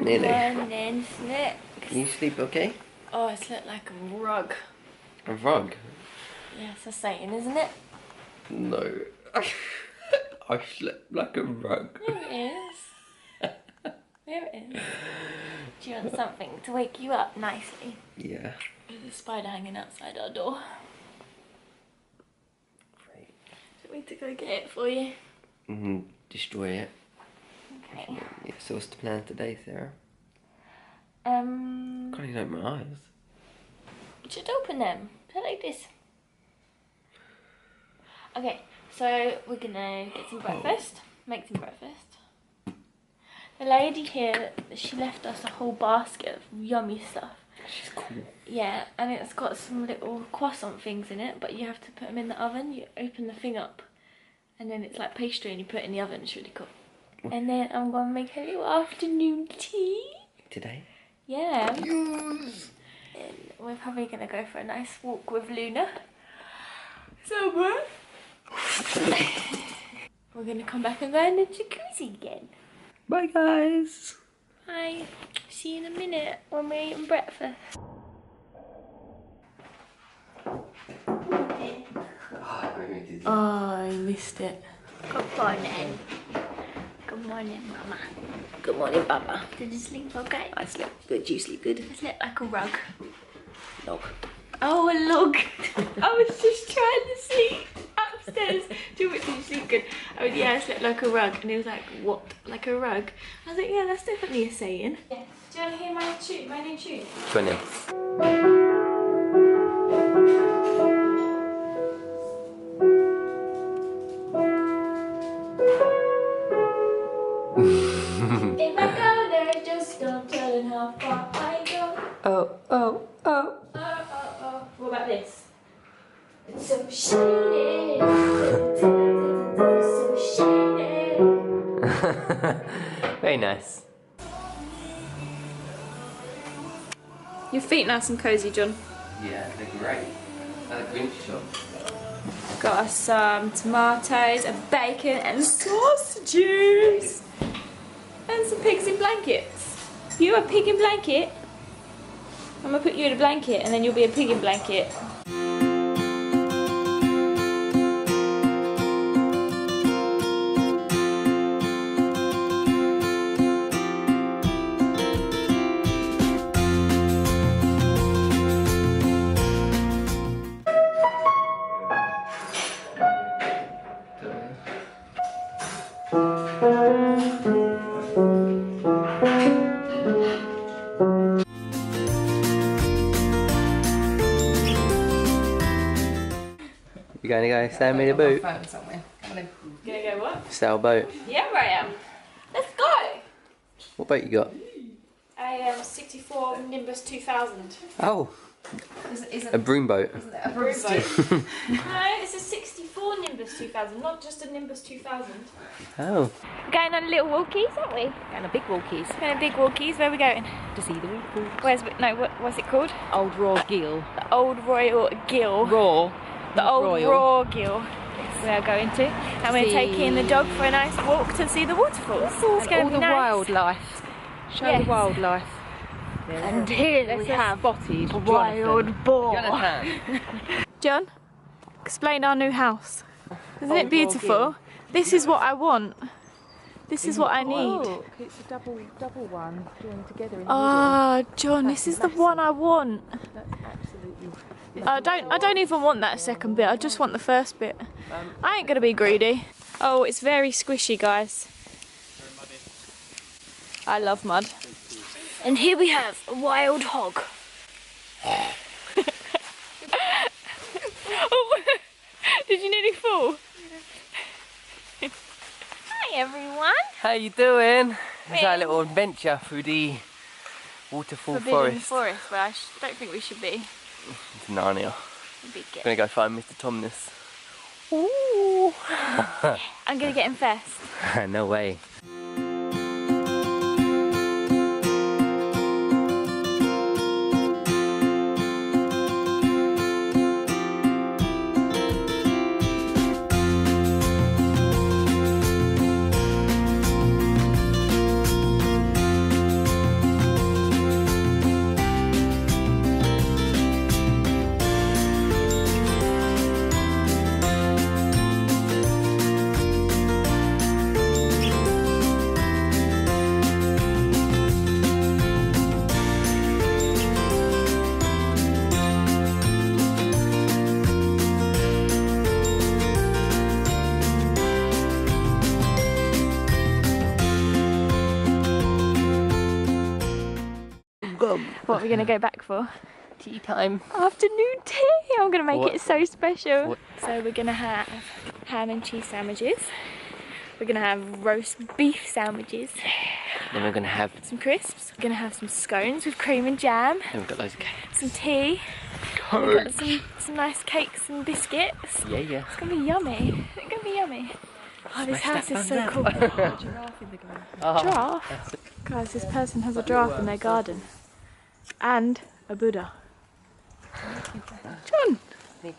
Nearly. Morning, Snip. Can you sleep okay? Oh, it's looked like a rug. A rug? Yeah, it's a saying, isn't it? No. I slept like a rug. There it is. There it is. Do you want something to wake you up nicely? Yeah. There's a spider hanging outside our door. Great. Do you want me to go get it for you? Destroy it. Okay. Yeah, so what's the plan today, Sarah? I can't even open my eyes. You should open them. They're like this. Okay, so we're gonna get some breakfast. Make some breakfast. The lady here, she left us a whole basket of yummy stuff. She's cool. Yeah, and it's got some little croissant things in it, but you have to put them in the oven. You open the thing up, and then it's like pastry, and you put it in the oven. It's really cool. And then I'm gonna make a little afternoon tea. Today? Yeah. Yes. And we're probably gonna go for a nice walk with Luna. Somewhere. We're gonna come back and go in the jacuzzi again. Bye, guys. Bye. See you in a minute when we're eating breakfast. Oh, I missed it. Good morning. Good morning, Mama. Good morning, Papa. Did you sleep okay? I slept good. You sleep good? I slept like a rug. No. Oh, a log. I was just trying to sleep upstairs. Did you sleep good? Oh, yeah, I slept like a rug. And he was like, what? Like a rug? I was like, yeah, that's definitely a saying. Yeah. Do you want to hear my new tune? 20. If I go there, just don't tell them how far I go. Oh, oh, oh. Oh, oh, oh. What about this? It's so shady. So shady. Very nice. Your feet nice and cozy, John. Yeah, they're great. At the Grinch shop. Got us some tomatoes and bacon and sausages. And some pigs in blankets. You a pig in blanket? I'm gonna put you in a blanket and then you'll be a pig in blanket. You gonna go sail me the boat? Gonna go what? Sail boat. Yeah, I am. Let's go! What boat you got? I 64 Nimbus 2000. Oh, a broom boat. A broom boat. No, it's a 64 Nimbus 2000, not just a Nimbus 2000. Oh. We're going on little walkies, aren't we? Going on big walkies Going on big walkies. Where are we going? to see the waterfalls. What's it called? Old Raw Gill. The Old Royal Gill. Raw. The Old Royal. Raw Gill. We are going to. And we're taking the dog for a nice walk to see the waterfalls. It's And going all to the be nice. wildlife. Show Yes. the wildlife. And here we have spotted a wild boar. Jonathan. John, explain our new house. Isn't Old it beautiful? Raw This is what I want. This is what I need. Look, it's a double one joined together in the Ah, John, this is the one I want. middle. That's absolutely. I don't even want that second bit. I just want the first bit. I ain't gonna be greedy. Oh, it's very squishy, guys. I love mud. And here we have a wild hog. Oh, did you nearly fall? Hi everyone. How you doing? It's our little adventure through the waterfall Forbidden forest. forest, but I don't think we should be. It's Narnia. We'd be good. Gonna go find Mr. Tomness. Ooh. I'm gonna get him first. No way. What are we going to go back for? Tea time. Afternoon tea. I'm going to make What? it so special. What? So we're going to have ham and cheese sandwiches. We're going to have roast beef sandwiches. Then we're gonna have. Some crisps. We're going to have some scones with cream and jam. Then we've got loads of cake. Some tea. We've got some nice cakes and biscuits. Yeah, yeah. It's going to be yummy. It's going to be yummy. Oh, this house is so cool. Giraffe in the garden. Giraffe? Guys, this person has a giraffe in their garden. And a Buddha. John! Oh,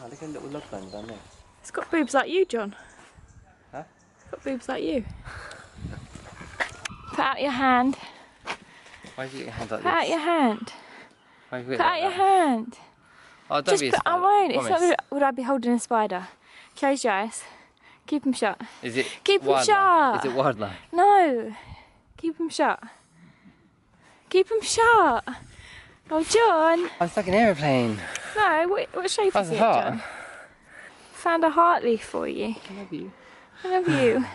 look at the little log bun down there. It's got boobs like you, John. Huh? It's got boobs like you. Put out your hand. Why have you got your hands like Put out this? your hand. Why have you Put got out your hand. Oh, don't Just be a put. I spider. won't. It's not. Promise. Would I be holding a spider? Close your eyes. Keep them shut. Is it Keep 'em wildlife? shut. Is it wildlife? No. Keep them shut. Keep them shut. Oh, John. Oh, it's like an aeroplane. No. What shape That's is a it, heart. John? Found a heart leaf for you. I love you. I love you.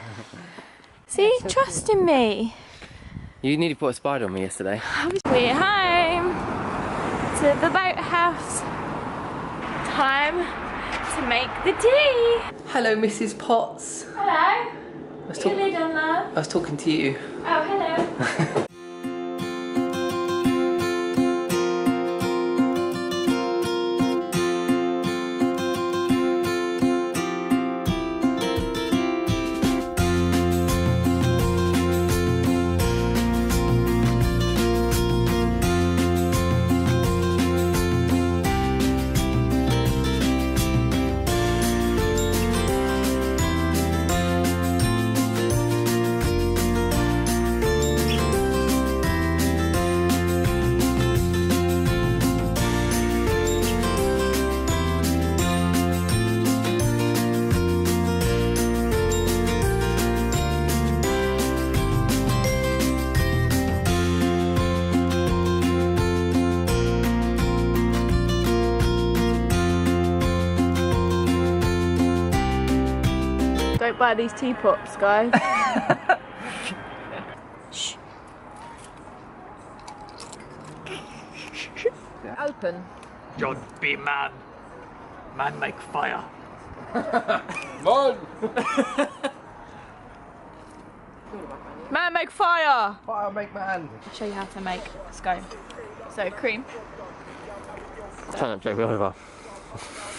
See, trust in me. You nearly put a spider on me yesterday. We're home to the boathouse. Time to make the tea. Hello, Mrs. Potts. Hello. was, Put your lid on, love. I was talking to you. Oh, hello. Don't buy these teapots, guys. Shh. Open. John, be man. Man make fire. Man, make fire! Fire make man. I'll show you how to make a scone. So, cream. Try not to joke over.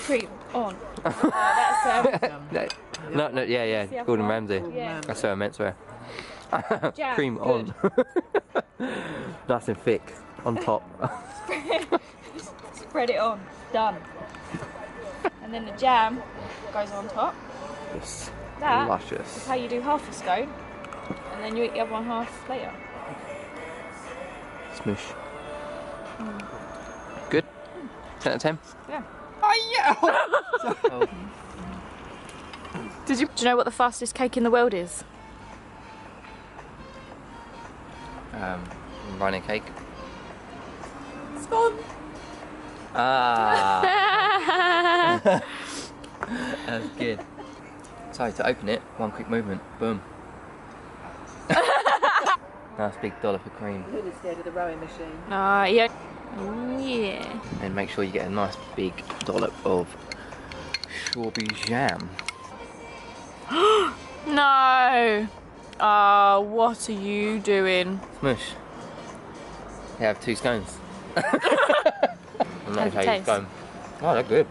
Cream on. That's No, yeah, the other Gordon one? Ramsay. Yeah. That's what I meant, sorry. Jam, Cream good. on. Nice and thick on top. Spread it on. Done. And then the jam goes on top. Yes. That is Luscious. how you do half a scone. And then you eat the other one half later. Smoosh. Good? 10 out of 10? Yeah. Oh, Do you know what the fastest cake in the world is? Running cake. Scone. Ah, that's good. So to open it, one quick movement, boom. Nice big dollop of cream. Really scared of the rowing machine. Yeah. Oh, yeah. And make sure you get a nice big dollop of strawberry jam. No. Oh, what are you doing? Smush. You have 2 scones. And that is How's it how you taste? scone. Oh, they're good.